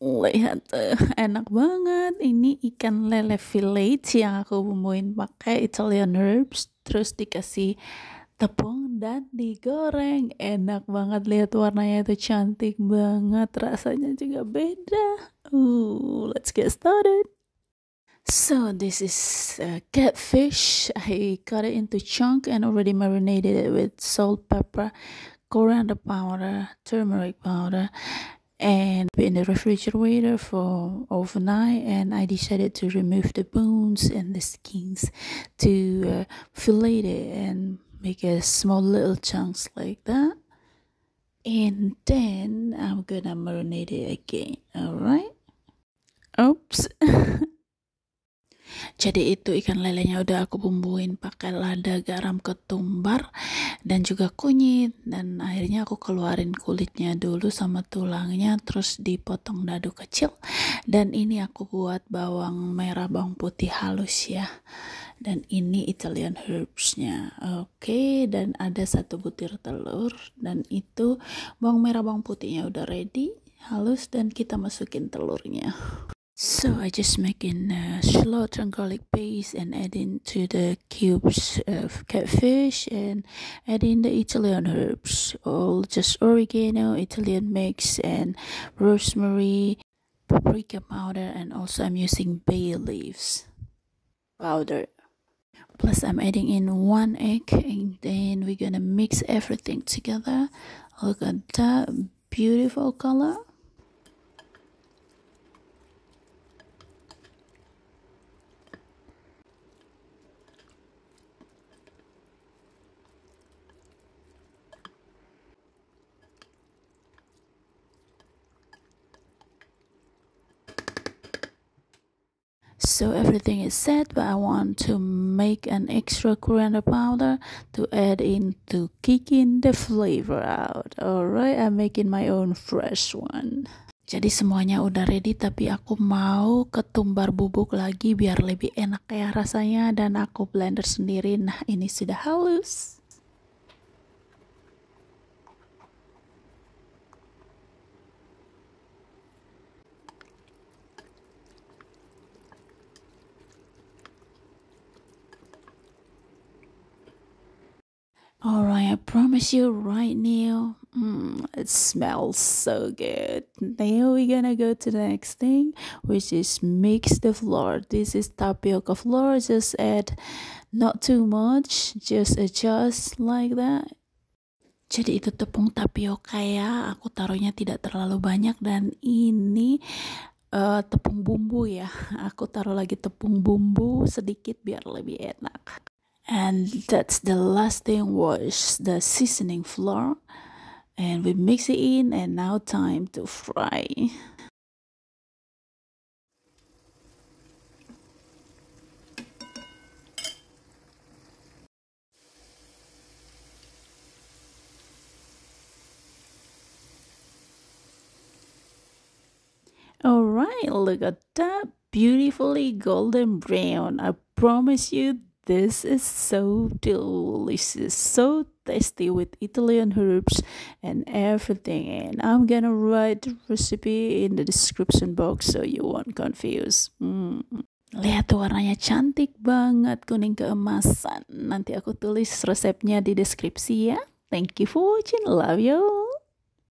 Lihat tuh, enak banget. Ini ikan lele fillet yang aku bumbuin pakai Italian herbs, terus dikasih tepung dan digoreng. Enak banget, lihat warnanya itu cantik banget, rasanya juga beda. Let's get started. So this is catfish. I cut it into chunk and already marinated it with salt, pepper, coriander powder, turmeric powder, and in the refrigerator for overnight. And I decided to remove the bones and the skins to fillet it and make a small little chunks like that. And then I'm gonna marinate it again. All right. Oops. Jadi itu ikan lelenya udah aku bumbuin pakai lada, garam, ketumbar, dan juga kunyit. Dan akhirnya aku keluarin kulitnya dulu sama tulangnya, terus dipotong dadu kecil. Dan ini aku buat bawang merah, bawang putih halus ya. Dan ini Italian herbsnya. Oke, dan ada 1 butir telur. Dan itu bawang merah, bawang putihnya udah ready, halus, dan kita masukin telurnya. So I just making shallot and garlic paste and add into the cubes of catfish and add in the Italian herbs, all just oregano, Italian mix, and rosemary, paprika powder, and also I'm using bay leaves powder. Plus I'm adding in 1 egg, and then we're gonna mix everything together. Look at that beautiful color. So everything is set, but I want to make an extra coriander powder to add in to kick in the flavor out. Alright, I'm making my own fresh one. Jadi semuanya udah ready, tapi aku mau ketumbar bubuk lagi biar lebih enak ya rasanya, dan aku blender sendiri. Nah, ini sudah halus. Alright, I promise you right now, it smells so good. Now we're gonna go to the next thing, which is mix the flour. This is tapioca flour, just add not too much, just adjust like that. Jadi itu tepung tapioka ya, aku taruhnya tidak terlalu banyak. Dan ini tepung bumbu ya, aku taruh lagi tepung bumbu sedikit biar lebih enak. And that's the last thing, was the seasoning flour, and we mix it in, and now time to fry. Alright, look at that, beautifully golden brown. I promise you, this is so delicious, so tasty with Italian herbs and everything. And I'm gonna write the recipe in the description box so you won't confuse. Lihat tuh, warnanya cantik banget, kuning keemasan. Nanti aku tulis resepnya di deskripsi ya. Thank you for watching, love you.